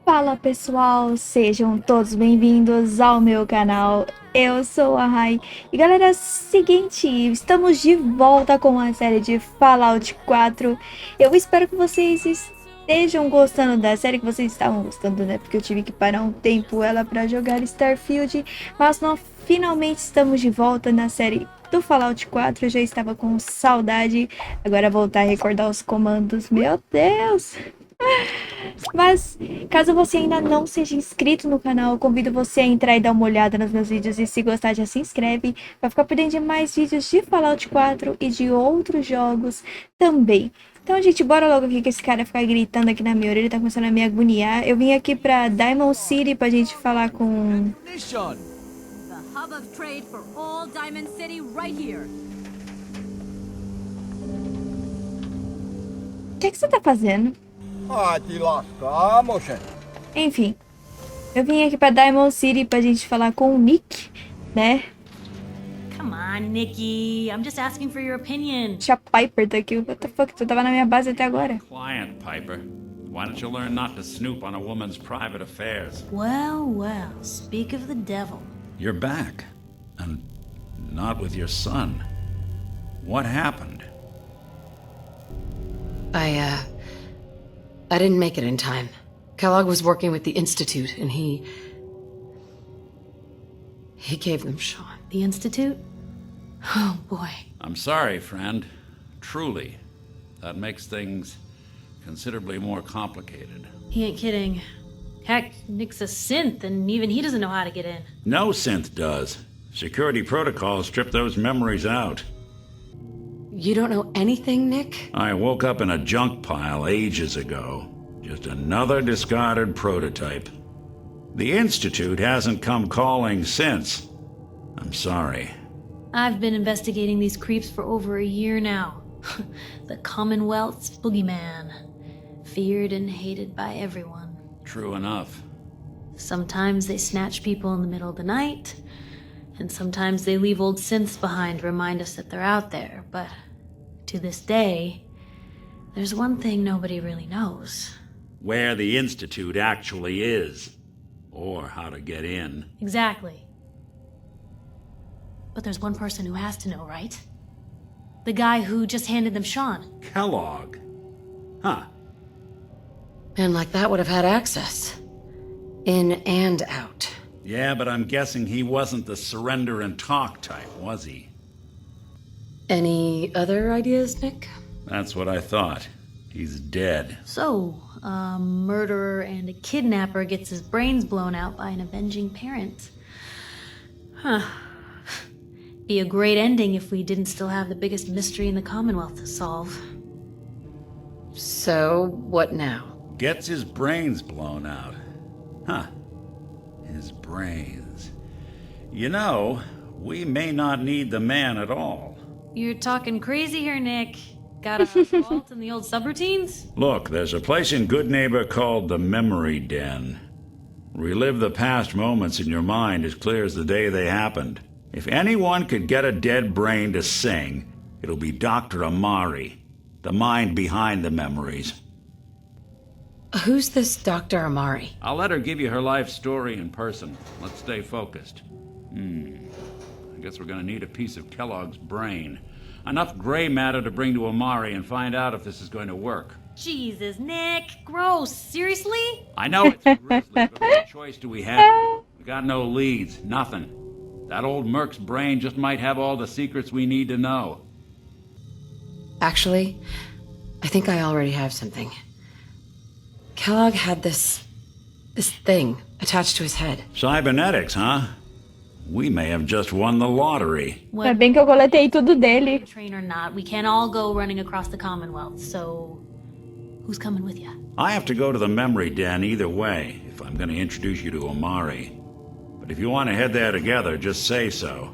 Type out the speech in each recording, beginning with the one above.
Fala pessoal, sejam todos bem-vindos ao meu canal. Eu sou a Rai e galera, seguinte, estamos de volta com a série de Fallout 4. Eu espero que vocês estejam gostando da série, que vocês estavam gostando, né? Porque eu tive que parar um tempo ela para jogar Starfield, mas nós finalmente estamos de volta na série do Fallout 4. Eu já estava com saudade, agora voltar a recordar os comandos, meu Deus! Mas, caso você ainda não seja inscrito no canal, eu convido você a entrar e dar uma olhada nos meus vídeos. E se gostar, já se inscreve para ficar por dentro de mais vídeos de Fallout 4 e de outros jogos também. Então, gente, bora logo aqui que esse cara ficar gritando aqui na minha orelha, tá começando a me agoniar. Eu vim aqui pra Diamond City pra gente falar com... The hub of trade for all Diamond City right here. O que você tá fazendo? Ah, te lascar, moxa. Enfim, eu vim aqui pra Diamond City pra gente falar com o Nick, né? Come on, Nikki. I'm just asking for your opinion. Tia Piper tá aqui. What the fuck? Tu tava na minha base até agora. Client, Piper. Why don't you learn not to snoop on a woman's private affairs? Well, well, speak of the devil. You're back. And not with your son. What happened? I didn't make it in time. Kellogg was working with the Institute, and he gave them Sean. The Institute? Oh, boy. I'm sorry, friend. Truly. That makes things considerably more complicated. He ain't kidding. Heck, Nick's a synth, and even he doesn't know how to get in. No synth does. Security protocols strip those memories out. You don't know anything, Nick? I woke up in a junk pile ages ago. Just another discarded prototype. The Institute hasn't come calling since. I'm sorry. I've been investigating these creeps for over a year now. The Commonwealth's boogeyman. Feared and hated by everyone. True enough. Sometimes they snatch people in the middle of the night, and sometimes they leave old synths behind to remind us that they're out there, but to this day, there's one thing nobody really knows. Where the Institute actually is. Or how to get in. Exactly. But there's one person who has to know, right? The guy who just handed them Sean. Kellogg. Huh. Man like that would have had access. In and out. Yeah, but I'm guessing he wasn't the surrender and talk type, was he? Any other ideas, Nick? That's what I thought. He's dead. So, a murderer and a kidnapper gets his brains blown out by an avenging parent. Huh. Be a great ending if we didn't still have the biggest mystery in the Commonwealth to solve. So, what now? Gets his brains blown out. Huh. His brains. You know, we may not need the man at all. You're talking crazy here, Nick. Got a fault in the old subroutines? Look, there's a place in Good Neighbor called the Memory Den. Relive the past moments in your mind as clear as the day they happened. If anyone could get a dead brain to sing, it'll be Dr. Amari, the mind behind the memories. Who's this Dr. Amari? I'll let her give you her life story in person. Let's stay focused. I guess we're gonna need a piece of Kellogg's brain. Enough gray matter to bring to Amari and find out if this is going to work. Jesus, Nick. Gross. Seriously? I know it's grisly, but what choice do we have? We got no leads, nothing. That old Merc's brain just might have all the secrets we need to know. Actually, I think I already have something. Kellogg had this thing attached to his head. Cybernetics, huh? We may have just won the lottery. Ainda bem que eu coletei tudo dele. Train or not, we can't all go running across the Commonwealth, so who's coming with you? I have to go to the memory den either way, if I'm going to introduce you to Amari. But if you want to head there together, just say so.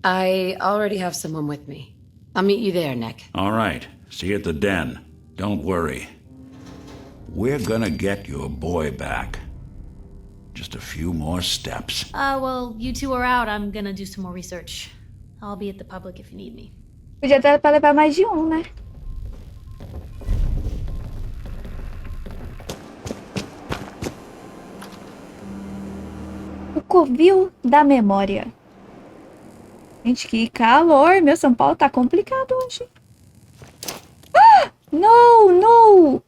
I already have someone with me. I'll meet you there, Nick. All right. See you at the den. Don't worry. We're gonna get your boy back. Just a few more steps. Well, you two are out. I'm gonna do some more research. I'll be at the public if you need me. Podia dar pra levar mais de um, né? O covil da memória. Gente, que calor. Meu São Paulo tá complicado hoje. Ah! Não!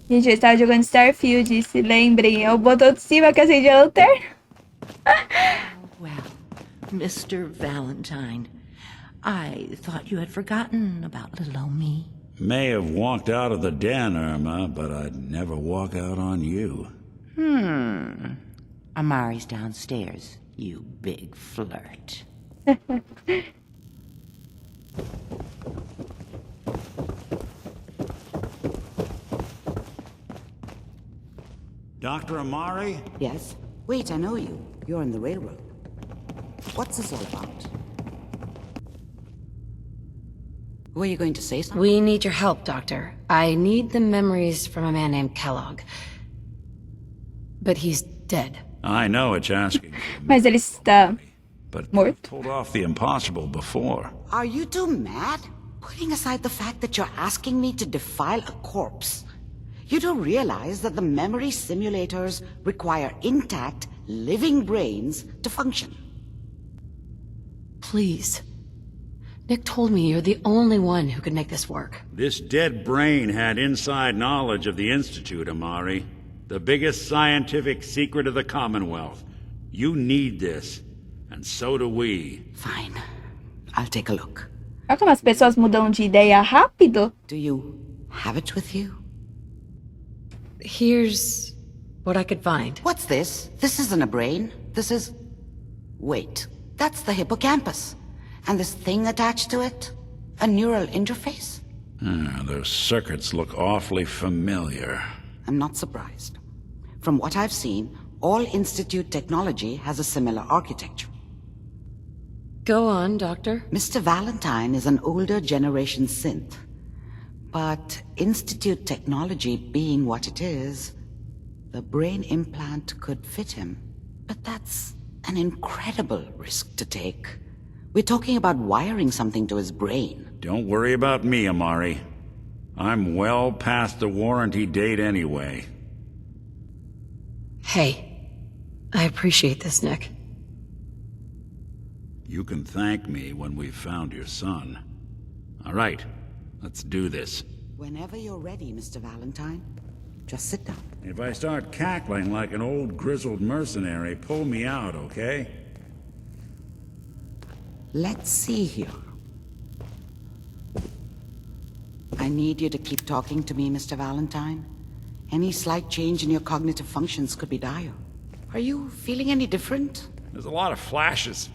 Gente, eu estava jogando Starfield, se lembrem. É o botão de cima que acende a lanterna. Well, Mr. Valentine, I thought you had forgotten about little old me. May have walked out of the den, Irma, but I'd never walk out on you. Amari's downstairs, you big flirt. Dr. Amari? Yes? Wait, I know you. You're in the railroad. What's this all about? Were you going to say something? We need your help, Doctor. I need the memories from a man named Kellogg. But he's dead. I know it's asking, Mas ele está but morto. pulled off the impossible before. Are you two mad? Putting aside the fact that you're asking me to defile a corpse, you don't realize that the memory simulators require intact, living brains to function. Please. Nick told me you're the only one who could make this work. This dead brain had inside knowledge of the Institute, Amari. The biggest scientific secret of the Commonwealth. You need this, and so do we. Fine. I'll take a look. Olha como as pessoas mudam de ideia rápido. Do you have it with you? Here's what I could find. What's this? This isn't a brain. This is... Wait. That's the hippocampus. And this thing attached to it? A neural interface? Those circuits look awfully familiar. I'm not surprised. From what I've seen, all Institute technology has a similar architecture. Go on, Doctor. Mr. Valentine is an older generation synth. But Institute technology being what it is, the brain implant could fit him. But that's an incredible risk to take. We're talking about wiring something to his brain. Don't worry about me, Amari. I'm well past the warranty date anyway. Hey, I appreciate this, Nick. You can thank me when we've found your son. All right, let's do this. Whenever you're ready, Mr. Valentine. Just sit down. If I start cackling like an old grizzled mercenary, pull me out, okay? Let's see here. I need you to keep talking to me, Mr. Valentine. Any slight change in your cognitive functions could be dire. Are you feeling any different? There's a lot of flashes.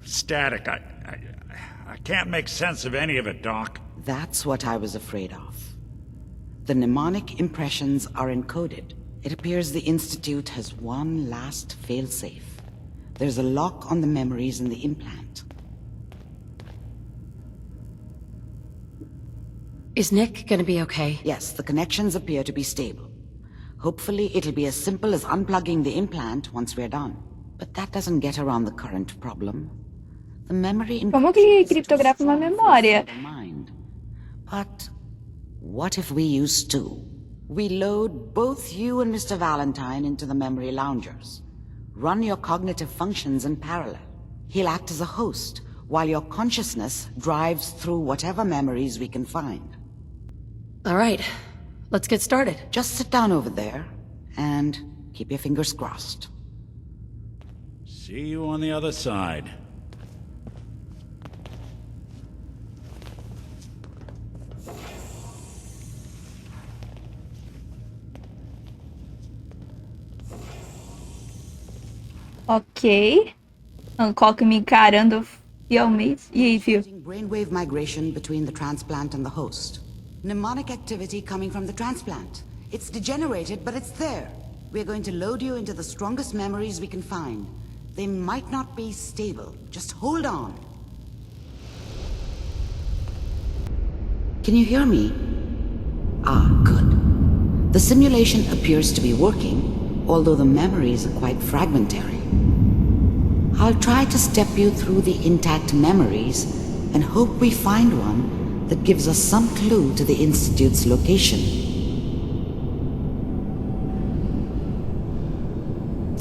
Static. I can't make sense of any of it, Doc. That's what I was afraid of. The mnemonic impressions are encoded. It appears the Institute has one last failsafe. There's a lock on the memories in the implant. Is Nick gonna be okay? Yes, the connections appear to be stable. Hopefully it'll be as simple as unplugging the implant once we're done. But that doesn't get around the current problem. The memory Como que criptografa uma memória? mind. But what if we use two? We load both you and Mr. Valentine into the memory loungers. Run your cognitive functions in parallel. He'll act as a host, while your consciousness drives through whatever memories we can find. All right, let's get started. Just sit down over there, and keep your fingers crossed. See you on the other side. Ok. Hancock me encarando fielmente. E aí, fio? Brainwave migration between the transplant and the host. Mnemonic activity coming from the transplant. It's degenerated, but it's there. We're going to load you into the strongest memories we can find. They might not be stable. Just hold on. Can you hear me? Ah, good. The simulation appears to be working, although the memories are quite fragmentary. I'll try to step you through the intact memories and hope we find one that gives us some clue to the Institute's location.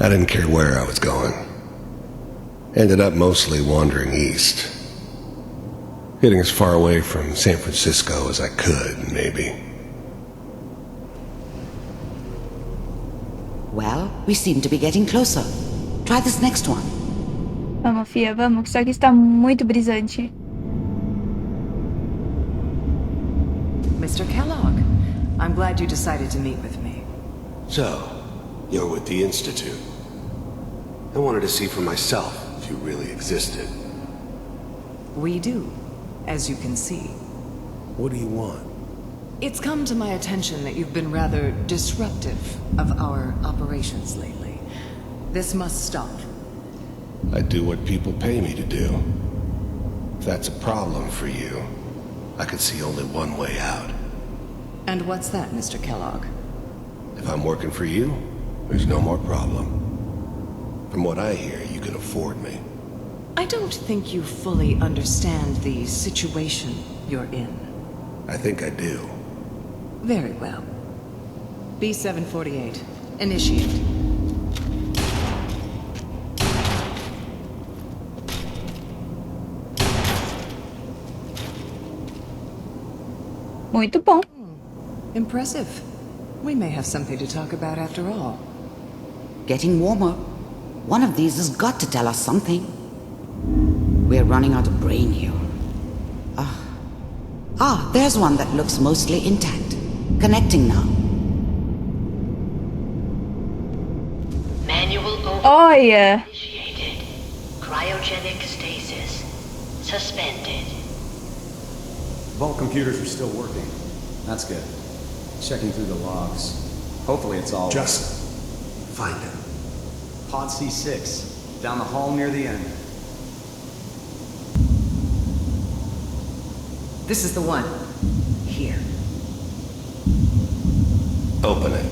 I didn't care where I was going. Ended up mostly wandering east. Getting as far away from San Francisco as I could, maybe. Well, we seem to be getting closer. Try this next one. Vamos, Fia, vamos, que isso aqui está muito brisante. Mr. Kellogg, I'm glad you decided to meet with me. So, you're with the Institute. I wanted to see for myself if you really existed. We do, as you can see. What do you want? It's come to my attention that you've been rather disruptive of our operations lately. This must stop. I do what people pay me to do. If that's a problem for you, I could see only one way out. And what's that, Mr. Kellogg? If I'm working for you, there's no more problem. From what I hear, you can afford me. I don't think you fully understand the situation you're in. I think I do. Very well. B-748, initiate. Muito bom. Impressive. We may have something to talk about after all. Getting warmer. One of these has got to tell us something. We're running out of brain here. There's one that looks mostly intact. Connecting now. Manual Olha! initiated. Cryogenic stasis. Suspended. Vault computers are still working. That's good. Checking through the logs. Hopefully it's all... Just find him. Pod C6. Down the hall near the end. This is the one. Here. Open it.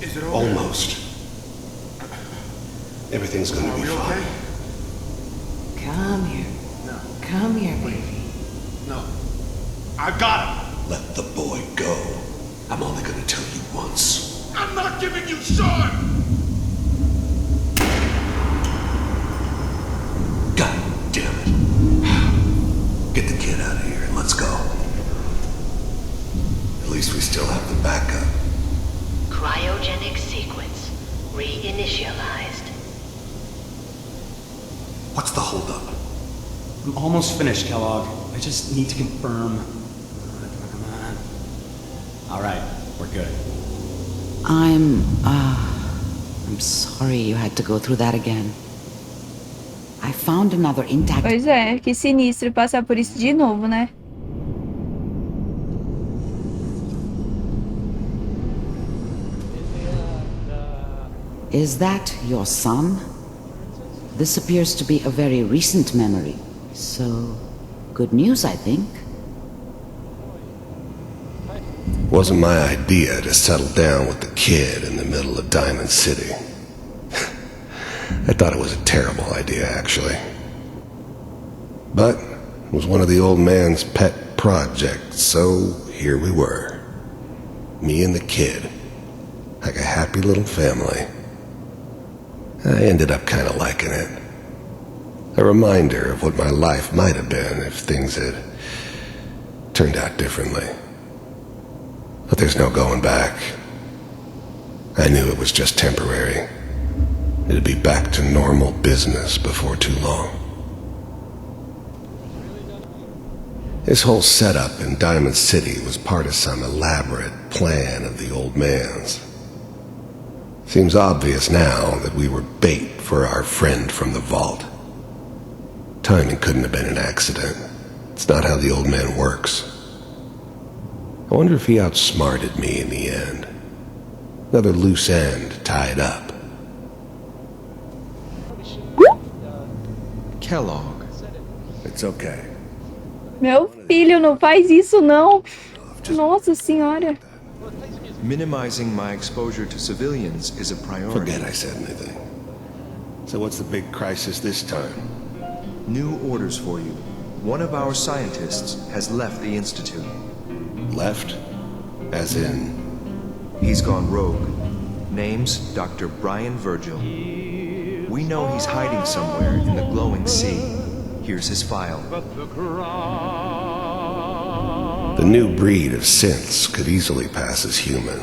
Is it over? Almost. Everything's gonna be fine. Come here. No. Come here, baby. No. I got him. Let the boy go. I'm only gonna tell you once. I'm not giving you Sean! God damn it. Get the kid out of here and let's go. At least we still have the backup. Cryogenic sequence reinitialized. What's the holdup? I'm almost finished, Kellogg. I just need to confirm. Come on. All right, we're good. I'm sorry you had to go through that again. I found another intact... Pois é, que sinistro passar por isso de novo, né? Is that your son? This appears to be a very recent memory. So, good news, I think. Wasn't my idea to settle down with the kid in the middle of Diamond City. I thought it was a terrible idea, actually. But it was one of the old man's pet projects, so here we were. Me and the kid. Like a happy little family. I ended up kind of liking it. A reminder of what my life might have been if things had turned out differently. But there's no going back. I knew it was just temporary. It'd be back to normal business before too long. This whole setup in Diamond City was part of some elaborate plan of the old man's. Seems obvious now that we were bait for our friend from the vault. Timing couldn't have been an accident. It's not how the old man works. I wonder if he outsmarted me in the end. Another loose end tied up. Kellogg. It's okay. Meu filho, não faz isso não. Nossa senhora. Minimizing my exposure to civilians is a priority. Forget I said anything. So what's the big crisis this time? New orders for you. One of our scientists has left the Institute. Left? As in? He's gone rogue. Name's Dr. Brian Virgil. We know he's hiding somewhere in the glowing sea. Here's his file. The new breed of synths could easily pass as human.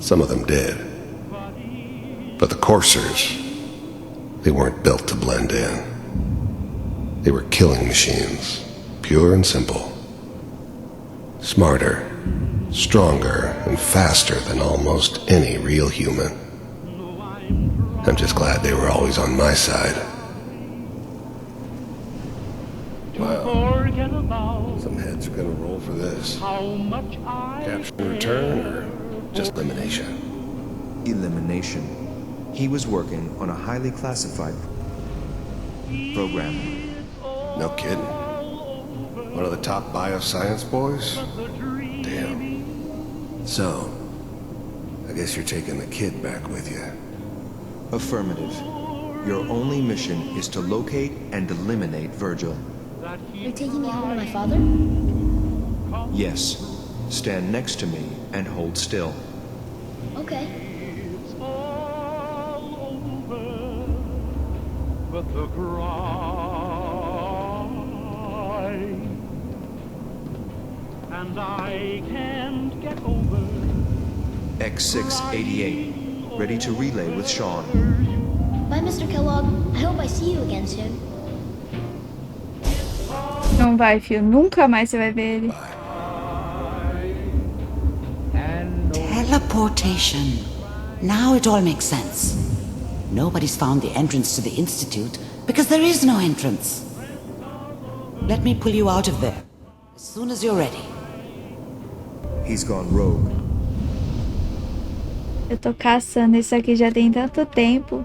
Some of them did. But the coursers, they weren't built to blend in. They were killing machines, pure and simple. Smarter, stronger, and faster than almost any real human. I'm just glad they were always on my side. Wow. Some heads are gonna roll for this. Capture and return, or just elimination? Elimination. He was working on a highly classified program. No kidding. One of the top bioscience boys? Damn. So, I guess you're taking the kid back with you. Affirmative. Your only mission is to locate and eliminate Virgil. You're taking me home to my father? Yes. Stand next to me and hold still. Okay. And I can't get over. X688. Ready to relay with Sean. Bye, Mr. Kellogg. I hope I see you again soon. Não vai, filho. Nunca mais você vai ver ele. Teleportation. Now it all makes sense. Nobody's found the entrance to the Institute because there is no entrance. Let me pull you out of there as soon as you're ready. He's gone rogue. Eu tô caçando isso aqui já tem tanto tempo.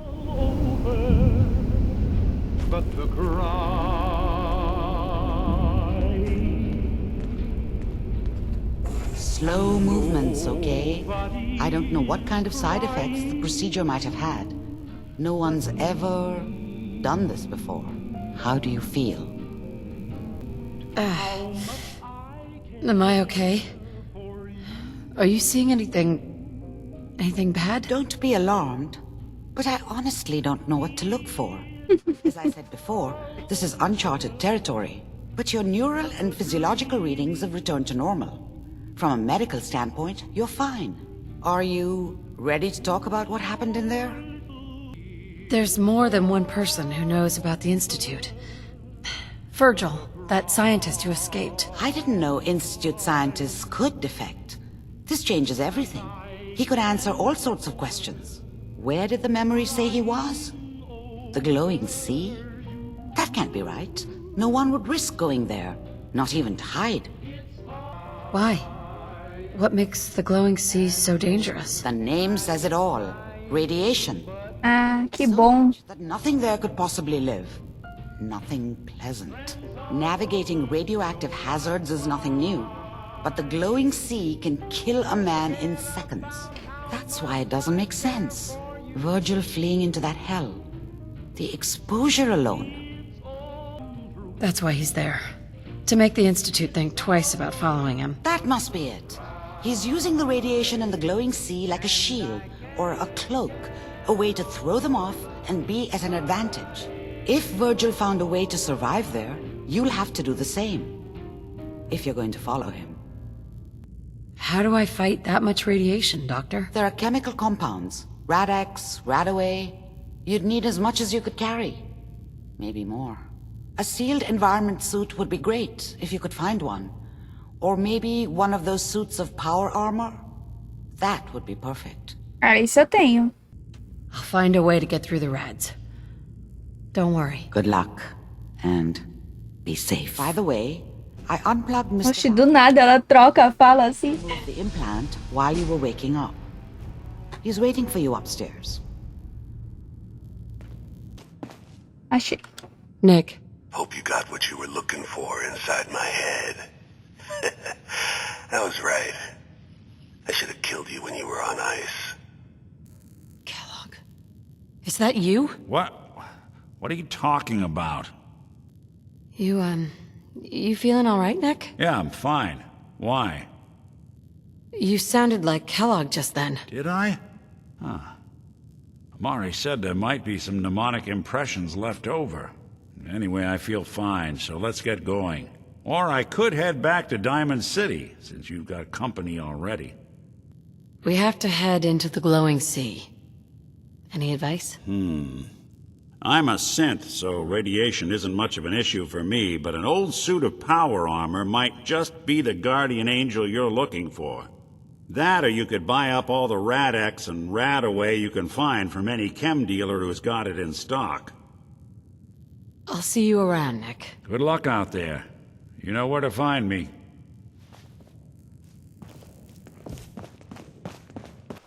Slow movements, okay? I don't know what kind of side effects the procedure might have had. No one's ever done this before. How do you feel? Am I okay? Are you seeing anything bad? Don't be alarmed, but I honestly don't know what to look for. As I said before, this is uncharted territory, but your neural and physiological readings have returned to normal. From a medical standpoint, you're fine. Are you ready to talk about what happened in there? There's more than one person who knows about the Institute. Virgil, that scientist who escaped. I didn't know Institute scientists could defect. This changes everything. He could answer all sorts of questions. Where did the memory say he was? The glowing sea? That can't be right. No one would risk going there, not even to hide. Why? What makes the glowing sea so dangerous? The name says it all. Radiation. Ah, que bom. That nothing there could possibly live. Nothing pleasant. Navigating radioactive hazards is nothing new. But the glowing sea can kill a man in seconds. That's why it doesn't make sense. Virgil fleeing into that hell. The exposure alone. That's why he's there. To make the Institute think twice about following him. That must be it. He's using the radiation in the glowing sea like a shield or a cloak, a way to throw them off and be at an advantage. If Virgil found a way to survive there, you'll have to do the same. If you're going to follow him. How do I fight that much radiation, Doctor? There are chemical compounds. Rad-X, Radaway. You'd need as much as you could carry. Maybe more. A sealed environment suit would be great, if you could find one. Or maybe one of those suits of power armor. That would be perfect. Ah, isso eu tenho. I'll find a way to get through the rads. Don't worry. Good luck. And be safe. By the way, I unplugged Mr. Oxe, do nada ela troca a fala assim. The implant while you were waking up. He's waiting for you upstairs. Achei. Nick. Hope you got what you were looking for inside my head. I was right. I should have killed you when you were on ice. Kellogg. Is that you? What? What are you talking about? You feeling all right, Nick? Yeah, I'm fine. Why? You sounded like Kellogg just then. Did I? Huh. Amari said there might be some mnemonic impressions left over. Anyway, I feel fine, so let's get going. Or I could head back to Diamond City, since you've got company already. We have to head into the glowing sea. Any advice? I'm a synth, so radiation isn't much of an issue for me, but an old suit of power armor might just be the guardian angel you're looking for. That, or you could buy up all the Rad-X and Rad-Away you can find from any chem dealer who's got it in stock. I'll see you around, Nick. Good luck out there. You know where to find me.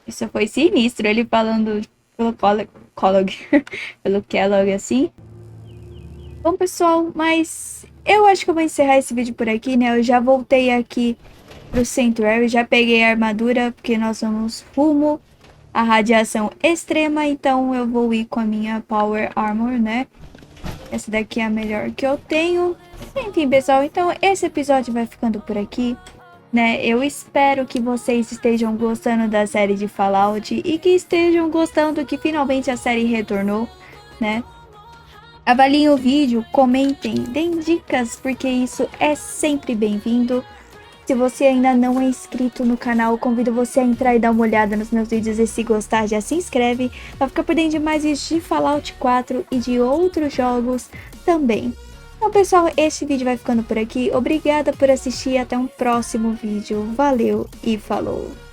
Isso foi sinistro, ele falando pelo pelo Kellogg, assim. Bom, pessoal, mas eu acho que eu vou encerrar esse vídeo por aqui, né? Eu já voltei aqui pro Sanctuary, já peguei a armadura, porque nós vamos rumo à radiação extrema, então eu vou ir com a minha Power Armor, né? Essa daqui é a melhor que eu tenho. Enfim, pessoal, então esse episódio vai ficando por aqui, né? Eu espero que vocês estejam gostando da série de Fallout e que estejam gostando que finalmente a série retornou, né? Avaliem o vídeo, comentem, deem dicas, porque isso é sempre bem-vindo. Se você ainda não é inscrito no canal, convido você a entrar e dar uma olhada nos meus vídeos e se gostar, já se inscreve para ficar por dentro de mais vídeos de Fallout 4 e de outros jogos também. Então, pessoal, este vídeo vai ficando por aqui. Obrigada por assistir, até um próximo vídeo. Valeu e falou!